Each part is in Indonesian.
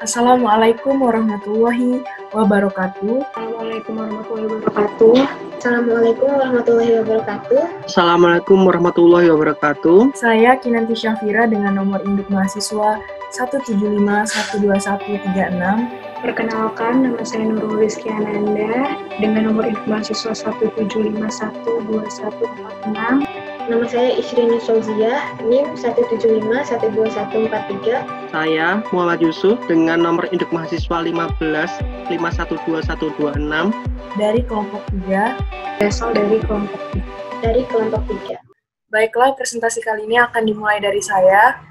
Assalamualaikum warahmatullahi wabarakatuh. Assalamualaikum warahmatullahi wabarakatuh. Assalamualaikum warahmatullahi wabarakatuh. Assalamualaikum warahmatullahi wabarakatuh. Saya Kinanti Syafira dengan nomor induk mahasiswa 175121136. Perkenalkan, nama saya Nurul Rizky Ananda dengan nomor induk mahasiswa 175121146. Nama saya Isrini Solziah, NIM 175121143. Saya Muhammad Yusuf dengan nomor induk mahasiswa 155121126 dari kelompok 3. Berasal dari kelompok 3. Baiklah, presentasi kali ini akan dimulai dari saya.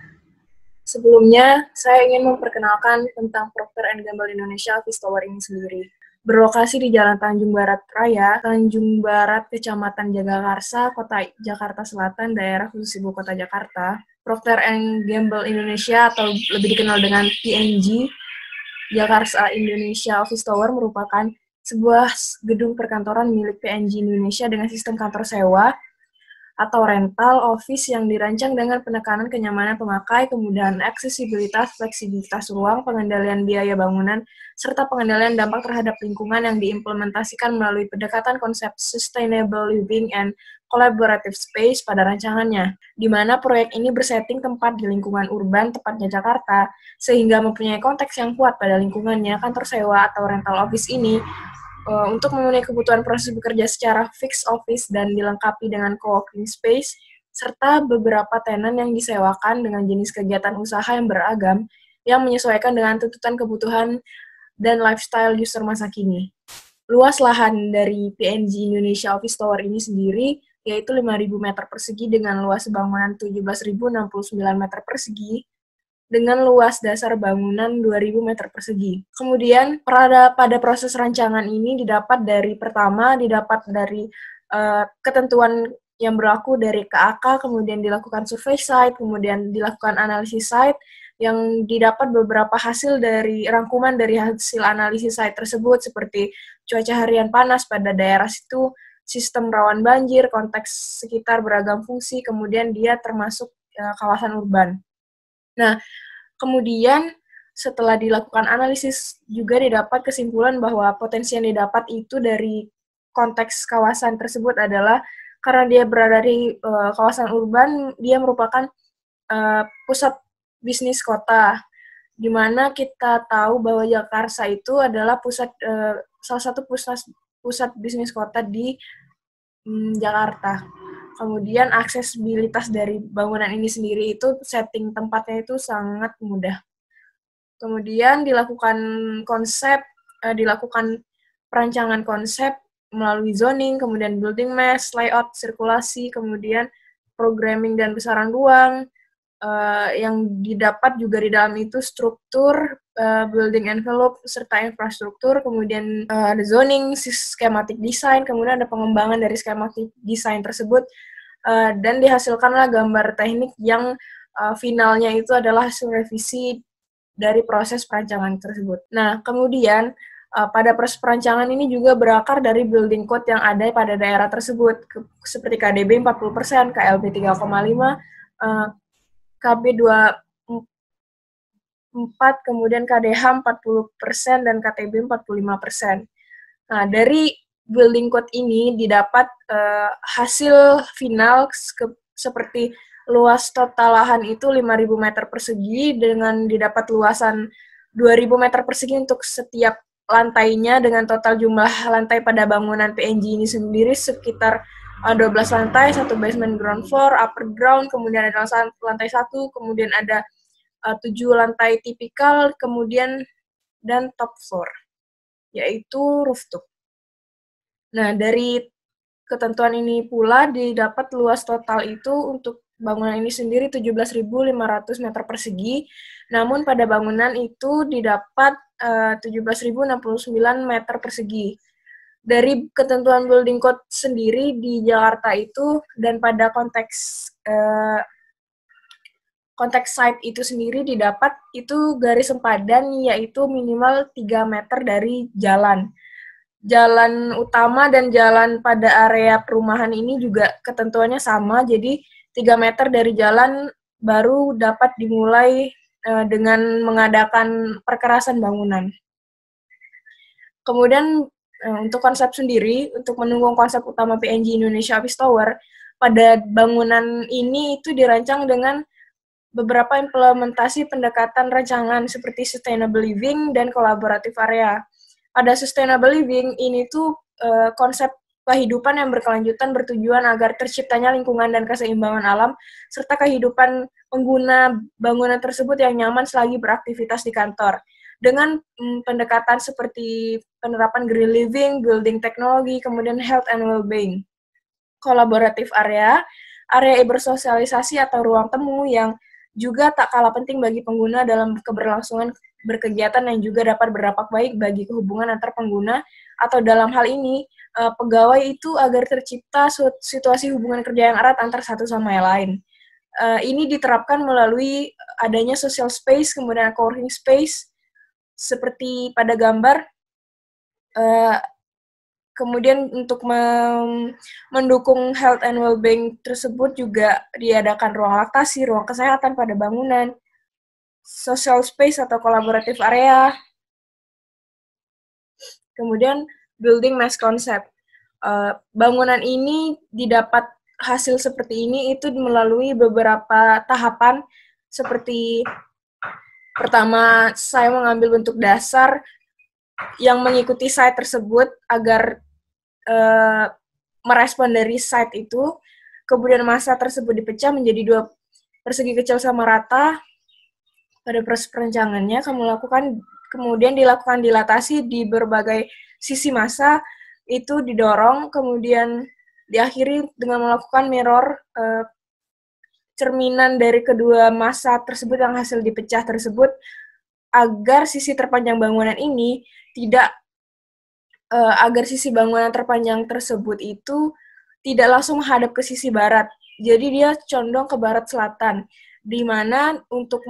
Sebelumnya, saya ingin memperkenalkan tentang Procter & Gamble Indonesia Office Tower ini sendiri. Berlokasi di Jalan Tanjung Barat Raya, Tanjung Barat, Kecamatan Jagakarsa, Kota Jakarta Selatan, Daerah Khusus Ibu Kota Jakarta. Procter & Gamble Indonesia atau lebih dikenal dengan P&G, Jakarta Indonesia Office Tower merupakan sebuah gedung perkantoran milik P&G Indonesia dengan sistem kantor sewa atau rental office yang dirancang dengan penekanan kenyamanan pemakai, kemudahan aksesibilitas, fleksibilitas ruang, pengendalian biaya bangunan, serta pengendalian dampak terhadap lingkungan yang diimplementasikan melalui pendekatan konsep sustainable living and collaborative space pada rancangannya, di mana proyek ini bersetting tempat di lingkungan urban, tepatnya Jakarta, sehingga mempunyai konteks yang kuat pada lingkungannya. Kantor sewa atau rental office ini untuk memenuhi kebutuhan proses bekerja secara fixed office dan dilengkapi dengan co-working space, serta beberapa tenan yang disewakan dengan jenis kegiatan usaha yang beragam, yang menyesuaikan dengan tuntutan kebutuhan dan lifestyle user masa kini. Luas lahan dari P&G Indonesia Office Tower ini sendiri yaitu 5.000 meter persegi dengan luas bangunan 17.069 meter persegi, dengan luas dasar bangunan 2.000 meter persegi. Kemudian, pada proses rancangan ini didapat dari ketentuan yang berlaku dari KAK, kemudian dilakukan survei site, kemudian dilakukan analisis site, yang didapat beberapa hasil dari rangkuman dari hasil analisis site tersebut, seperti cuaca harian panas pada daerah situ, sistem rawan banjir, konteks sekitar beragam fungsi, kemudian dia termasuk kawasan urban. Nah, kemudian setelah dilakukan analisis juga didapat kesimpulan bahwa potensi yang didapat itu dari konteks kawasan tersebut adalah karena dia berada di kawasan urban, dia merupakan pusat bisnis kota, di mana kita tahu bahwa Jakarta itu adalah salah satu pusat bisnis kota di Jakarta. Kemudian aksesibilitas dari bangunan ini sendiri itu setting tempatnya itu sangat mudah. Kemudian dilakukan perancangan konsep melalui zoning, kemudian building mass, layout, sirkulasi, kemudian programming dan besaran ruang. Yang didapat juga di dalam itu struktur, building envelope, serta infrastruktur, kemudian ada zoning, schematic design, kemudian ada pengembangan dari schematic design tersebut, dan dihasilkanlah gambar teknik yang finalnya itu adalah hasil revisi dari proses perancangan tersebut. Nah, kemudian pada proses perancangan ini juga berakar dari building code yang ada pada daerah tersebut, seperti KDB 40%, KLB 3,5%, KB 24, kemudian KDH 40%, dan KTB 45%. Nah, dari building code ini didapat hasil final seperti luas total lahan itu 5.000 meter persegi dengan didapat luasan 2.000 meter persegi untuk setiap lantainya, dengan total jumlah lantai pada bangunan P&G ini sendiri sekitar 12 lantai, 1 basement ground floor, upper ground, kemudian ada lantai 1, kemudian ada 7 lantai tipikal, kemudian dan top floor, yaitu rooftop. Nah, dari ketentuan ini pula didapat luas total itu untuk bangunan ini sendiri 17.500 meter persegi, namun pada bangunan itu didapat 17.069 meter persegi. Dari ketentuan building code sendiri di Jakarta itu, dan pada konteks site itu sendiri didapat itu garis sempadan yaitu minimal 3 meter dari jalan utama, dan jalan pada area perumahan ini juga ketentuannya sama, jadi 3 meter dari jalan baru dapat dimulai dengan mengadakan perkerasan bangunan. Kemudian untuk konsep sendiri, untuk mendukung konsep utama PNG Indonesia Office Tower, pada bangunan ini itu dirancang dengan beberapa implementasi pendekatan rancangan seperti sustainable living dan collaborative area. Pada sustainable living ini tuh konsep kehidupan yang berkelanjutan bertujuan agar terciptanya lingkungan dan keseimbangan alam serta kehidupan pengguna bangunan tersebut yang nyaman selagi beraktivitas di kantor. Dengan pendekatan seperti penerapan green living, building teknologi, kemudian health and well-being. Collaborative area, area bersosialisasi atau ruang temu yang juga tak kalah penting bagi pengguna dalam keberlangsungan berkegiatan yang juga dapat berdampak baik bagi hubungan antar pengguna, atau dalam hal ini pegawai itu agar tercipta situasi hubungan kerja yang erat antar satu sama yang lain. Ini diterapkan melalui adanya social space, kemudian co-working space, seperti pada gambar. Kemudian untuk mendukung health and well-being tersebut juga diadakan ruang laktasi, ruang kesehatan pada bangunan, social space atau collaborative area. Kemudian building mass concept. Bangunan ini didapat hasil seperti ini itu melalui beberapa tahapan, seperti pertama saya mengambil bentuk dasar yang mengikuti site tersebut agar merespon dari site itu. Kemudian massa tersebut dipecah menjadi dua persegi kecil sama rata. Pada proses perencangannya kemudian dilakukan dilatasi di berbagai sisi massa, itu didorong, kemudian diakhiri dengan melakukan mirror, cerminan dari kedua massa tersebut yang hasil dipecah tersebut, agar sisi terpanjang bangunan ini agar sisi bangunan terpanjang tersebut itu tidak langsung menghadap ke sisi barat. Jadi dia condong ke barat selatan, di mana untuk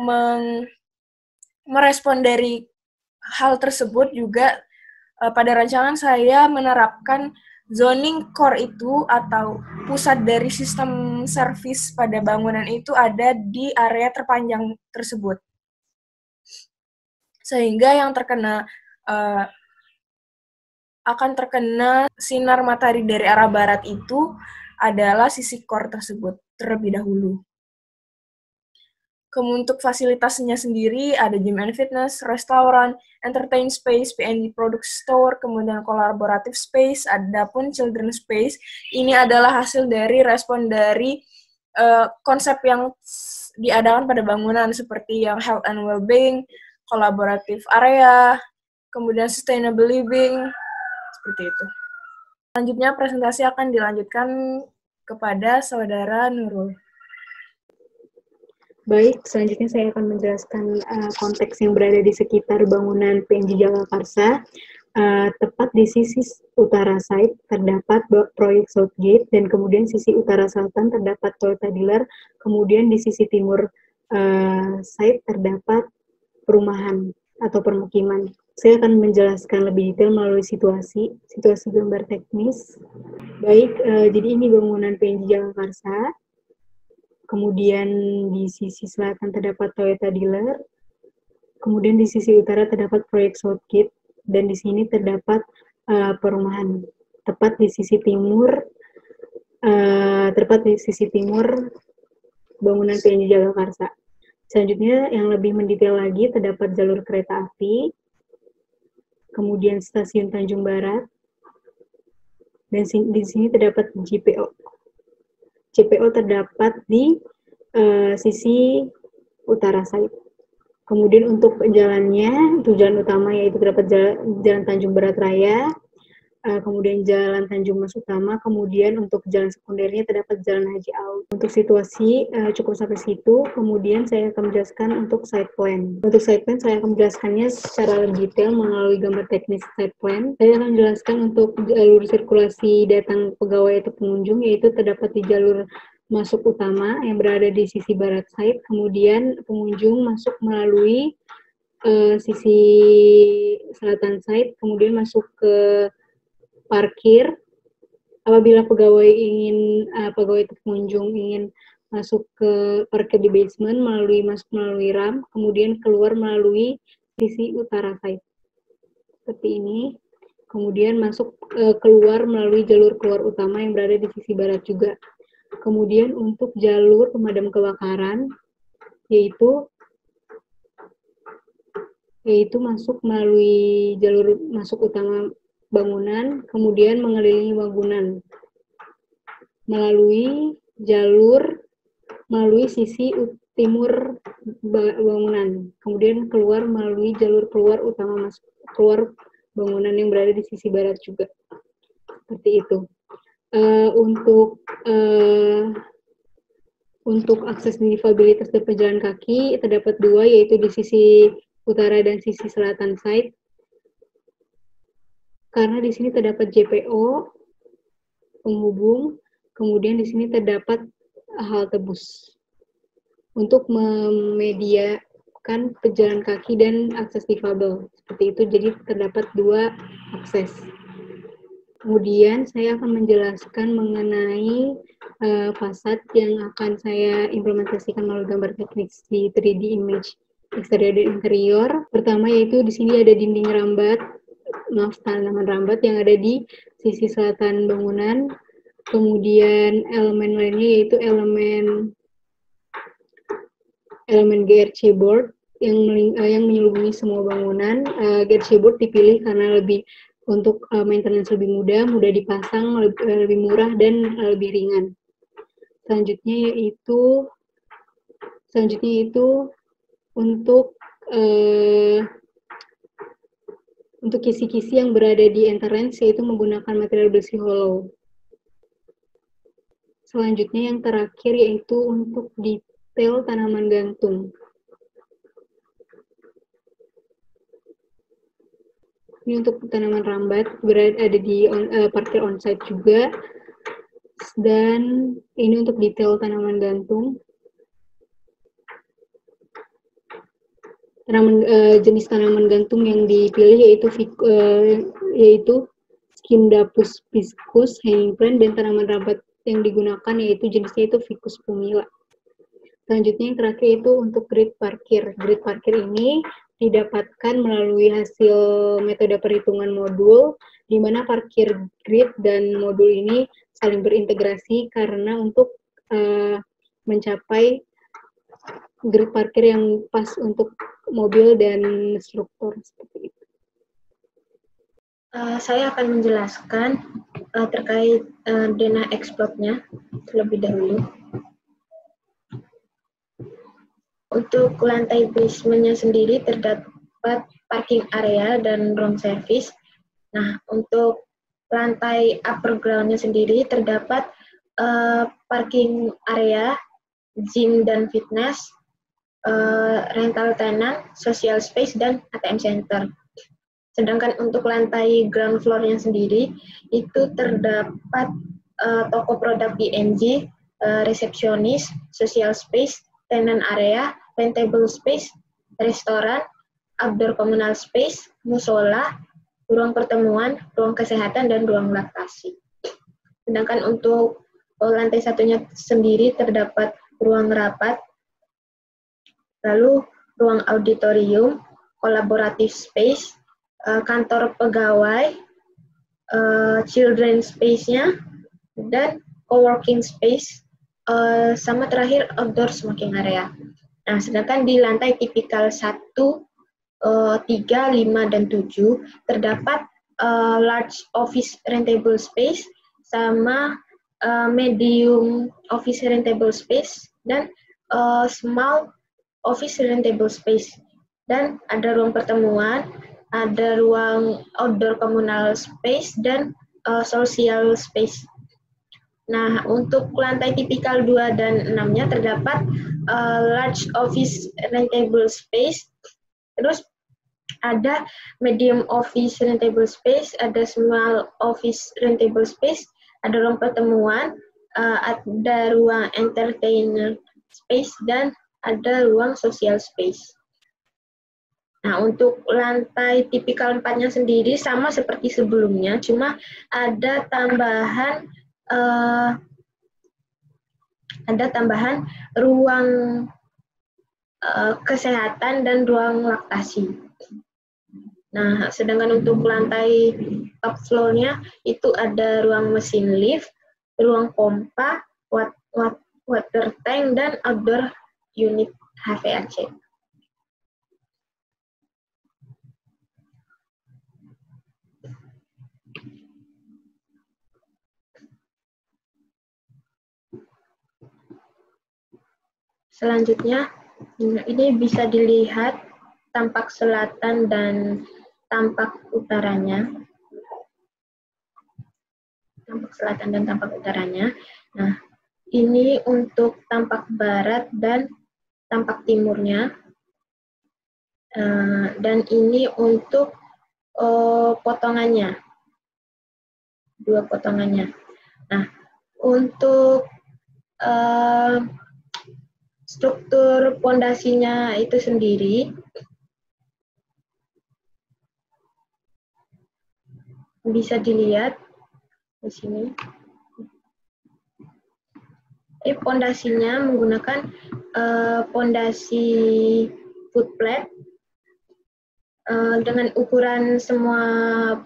merespon dari hal tersebut juga pada rancangan saya menerapkan zoning core itu atau pusat dari sistem servis pada bangunan itu ada di area terpanjang tersebut. Sehingga yang akan terkena sinar matahari dari arah barat itu adalah sisi core tersebut terlebih dahulu. Kemudian untuk fasilitasnya sendiri ada gym and fitness, restoran, entertain space, PNG product store, kemudian collaborative space, ada pun children space. Ini adalah hasil dari respon dari konsep yang diadakan pada bangunan seperti yang health and well-being, collaborative area, kemudian sustainable living, seperti itu. Selanjutnya presentasi akan dilanjutkan kepada Saudara Nurul. Baik, selanjutnya saya akan menjelaskan konteks yang berada di sekitar bangunan PNG Jagakarsa. Tepat di sisi utara site terdapat proyek Southgate, dan kemudian sisi utara selatan terdapat Toyota Dealer, kemudian di sisi timur site terdapat perumahan atau permukiman. Saya akan menjelaskan lebih detail melalui situasi gambar teknis. Baik, jadi ini bangunan PNG Jagakarsa. Kemudian di sisi selatan terdapat Toyota Dealer. Kemudian di sisi utara terdapat proyek Southgate, dan di sini terdapat perumahan. Tepat di sisi timur bangunan PNG Jagakarsa. Selanjutnya yang lebih mendetail lagi terdapat jalur kereta api, kemudian stasiun Tanjung Barat, dan di sini terdapat JPO. JPO terdapat di sisi utara site. Kemudian untuk jalannya, itu jalan utama yaitu terdapat jalan Tanjung Barat Raya, kemudian jalan Tanjung Mas Utama, kemudian untuk jalan sekundernya terdapat jalan Haji Aud. Untuk situasi cukup sampai situ, kemudian saya akan menjelaskan untuk site plan. Untuk site plan saya akan menjelaskannya secara lebih detail melalui gambar teknis site plan. Saya akan menjelaskan untuk jalur sirkulasi datang pegawai atau pengunjung, yaitu terdapat di jalur masuk utama yang berada di sisi barat site, kemudian pengunjung masuk melalui sisi selatan site, kemudian masuk ke parkir. Apabila pegawai atau pengunjung ingin masuk ke parkir di basement, masuk melalui ramp, kemudian keluar melalui sisi utara side. Seperti ini. Kemudian keluar melalui jalur keluar utama yang berada di sisi barat juga. Kemudian untuk jalur pemadam kebakaran, yaitu masuk melalui jalur masuk utama bangunan, kemudian mengelilingi bangunan melalui sisi timur bangunan, kemudian keluar melalui jalur keluar utama keluar bangunan yang berada di sisi barat juga. Seperti itu. Untuk akses difabilitas dan pejalan kaki terdapat dua, yaitu di sisi utara dan sisi selatan side. Karena di sini terdapat JPO penghubung, kemudian di sini terdapat halte bus untuk memediakan pejalan kaki dan akses difabel. Seperti itu, jadi terdapat dua akses. Kemudian saya akan menjelaskan mengenai fasad yang akan saya implementasikan melalui gambar teknis di 3D image eksterior dan interior. Pertama yaitu di sini ada dinding tanaman rambat yang ada di sisi selatan bangunan. Kemudian elemen lainnya yaitu elemen GRC board yang menyelubungi semua bangunan. GRC board dipilih karena untuk maintenance lebih mudah dipasang, lebih murah dan lebih ringan. Selanjutnya itu untuk kisi-kisi yang berada di entrance yaitu menggunakan material besi hollow. Selanjutnya yang terakhir yaitu untuk detail tanaman gantung. Ini untuk tanaman rambat ada di parkir onsite juga. Dan ini untuk detail tanaman gantung. Jenis tanaman gantung yang dipilih yaitu Scindapsus viscus hanging plant, dan tanaman rambat yang digunakan yaitu jenisnya itu Ficus pumila. Selanjutnya yang terakhir itu untuk grid parkir. Grid parkir ini didapatkan melalui hasil metode perhitungan modul, di mana parkir grid dan modul ini saling berintegrasi karena untuk mencapai grid parkir yang pas untuk mobil dan struktur seperti itu. Saya akan menjelaskan terkait dana exploit-nya terlebih dahulu. Untuk lantai basement-nya sendiri terdapat parking area dan room service. Nah, untuk lantai upper ground-nya sendiri terdapat parking area, gym dan fitness, rental tenant, social space, dan ATM center. Sedangkan untuk lantai ground floor-nya sendiri itu terdapat toko produk BNG, resepsionis, social space, tenant area, rentable space, restoran, outdoor communal space, musola, ruang pertemuan, ruang kesehatan, dan ruang laktasi. Sedangkan untuk lantai satunya sendiri terdapat ruang rapat, lalu ruang auditorium, collaborative space, kantor pegawai, children space-nya, dan co-working space, sama terakhir outdoor smoking area. Nah, sedangkan di lantai tipikal 1, 3, 5, dan 7 terdapat large office rentable space sama medium office rentable space dan small office rentable space. Dan ada ruang pertemuan, ada ruang outdoor communal space, dan social space. Nah, untuk lantai tipikal 2 dan 6-nya terdapat large office rentable space, terus ada medium office rentable space, ada small office rentable space, ada ruang pertemuan, ada ruang entertainer space, dan ada ruang social space. Nah, untuk lantai tipikal 4-nya sendiri sama seperti sebelumnya, cuma ada tambahan ada tambahan ruang kesehatan dan ruang laktasi. Nah, sedangkan untuk lantai top floor-nya itu ada ruang mesin lift, ruang pompa, water tank, dan outdoor unit HVAC. Selanjutnya, ini bisa dilihat tampak selatan dan tampak utaranya. Tampak selatan dan tampak utaranya. Nah, ini untuk tampak barat dan tampak timurnya. Dan ini untuk potongannya. Dua potongannya. Nah, untuk struktur pondasinya itu sendiri bisa dilihat di sini. Pondasinya menggunakan pondasi footplate dengan ukuran semua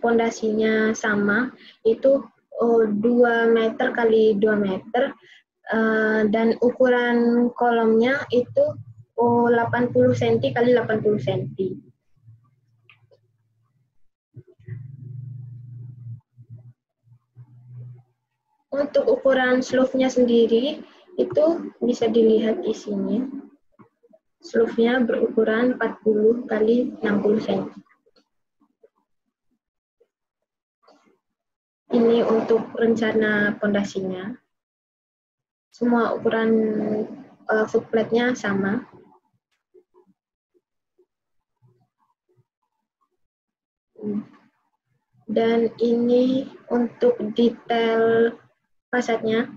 pondasinya sama, itu 2 meter kali 2 meter. Dan ukuran kolomnya itu 80 cm kali 80 cm. Untuk ukuran slope-nya sendiri itu bisa dilihat di sini. Slope-nya berukuran 40 kali 60 cm. Ini untuk rencana pondasinya. Semua ukuran footplate-nya sama. Dan ini untuk detail fasadnya.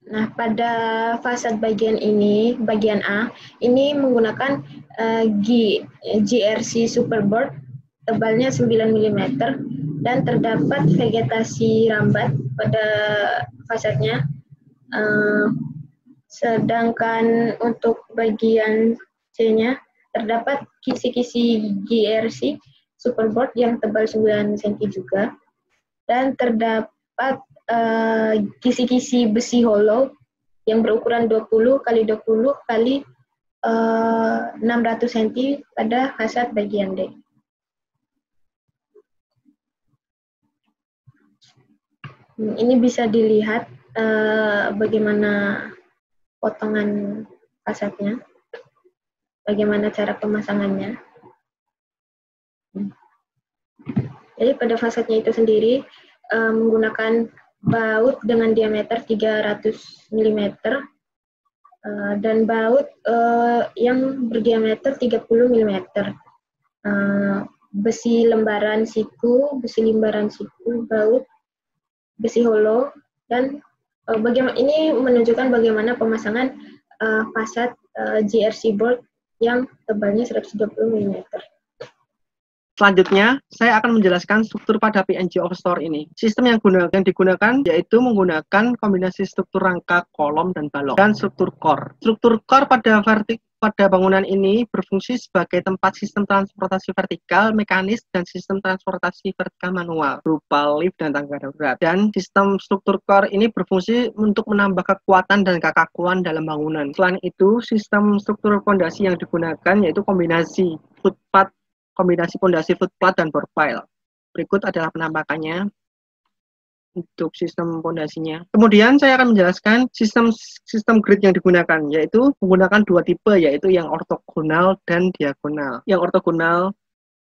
Nah, pada fasad bagian ini, bagian A, ini menggunakan GRC Superboard, tebalnya 9 mm, dan terdapat vegetasi rambat pada fasadnya. Sedangkan untuk bagian C-nya, terdapat kisi-kisi GRC Superboard yang tebal 9 cm juga, dan terdapat kisi-kisi besi hollow yang berukuran 20 kali 20 kali 600 cm pada fasad bagian D. Ini bisa dilihat bagaimana potongan fasadnya, bagaimana cara pemasangannya. Jadi pada fasadnya itu sendiri menggunakan baut dengan diameter 300 mm dan baut yang berdiameter 30 mm. Besi lembaran siku, baut, besi hollow, dan ini menunjukkan bagaimana pemasangan fasad GRC board yang tebalnya 120 mm. Selanjutnya, saya akan menjelaskan struktur pada PNG Overstore ini. Sistem yang digunakan yaitu menggunakan kombinasi struktur rangka, kolom, dan balok, dan struktur core. Struktur core pada bangunan ini berfungsi sebagai tempat sistem transportasi vertikal, mekanis, dan sistem transportasi vertikal manual, berupa lift dan tangga darurat. Dan sistem struktur core ini berfungsi untuk menambah kekuatan dan kekakuan dalam bangunan. Selain itu, sistem struktur fondasi yang digunakan yaitu kombinasi pondasi footplat dan board pile. Berikut adalah penampakannya untuk sistem pondasinya. Kemudian saya akan menjelaskan sistem grid yang digunakan, yaitu menggunakan 2 tipe, yaitu yang ortogonal dan diagonal. Yang ortogonal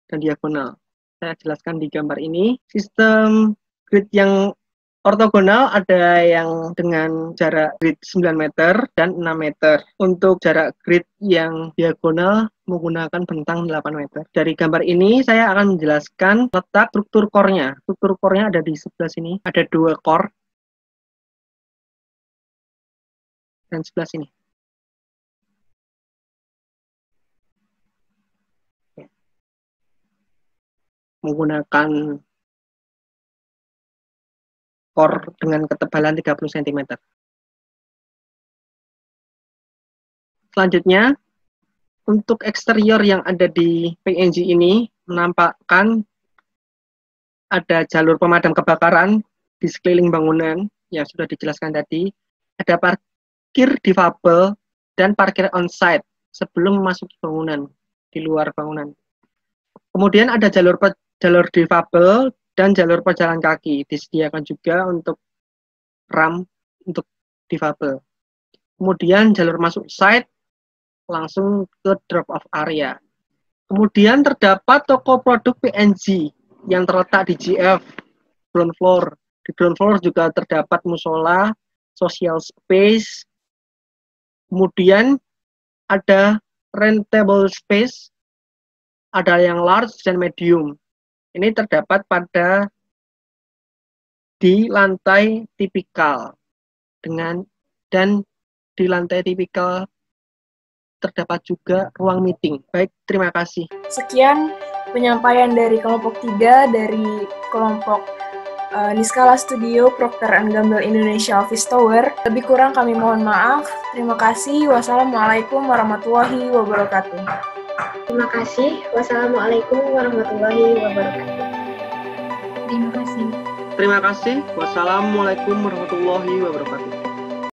dan diagonal. Saya jelaskan di gambar ini. Sistem grid yang ortogonal ada yang dengan jarak grid 9 meter dan 6 meter. Untuk jarak grid yang diagonal menggunakan bentang 8 meter. Dari gambar ini saya akan menjelaskan letak struktur core-nya. Struktur core-nya ada di sebelah sini. Ada 2 core dan sebelah sini. menggunakan core dengan ketebalan 30 cm. Selanjutnya, untuk eksterior yang ada di PNG ini menampakkan ada jalur pemadam kebakaran di sekeliling bangunan yang sudah dijelaskan tadi, ada parkir difabel dan parkir on-site sebelum memasuki bangunan, di luar bangunan. Kemudian ada jalur difabel dan jalur pejalan kaki, disediakan juga untuk ramp untuk difabel. Kemudian jalur masuk site langsung ke drop-off area. Kemudian terdapat toko produk PNG yang terletak di GF, ground floor. Di ground floor juga terdapat musola, social space, kemudian ada rentable space, ada yang large dan medium. Ini terdapat di lantai tipikal dan di lantai tipikal terdapat juga ruang meeting. Baik, terima kasih. Sekian penyampaian dari kelompok 3 dari kelompok Niskala Studio Procter & Gamble Indonesia Office Tower. Lebih kurang kami mohon maaf. Terima kasih. Wassalamualaikum warahmatullahi wabarakatuh. Terima kasih. Wassalamualaikum warahmatullahi wabarakatuh. Terima kasih. Terima kasih. Wassalamualaikum warahmatullahi wabarakatuh.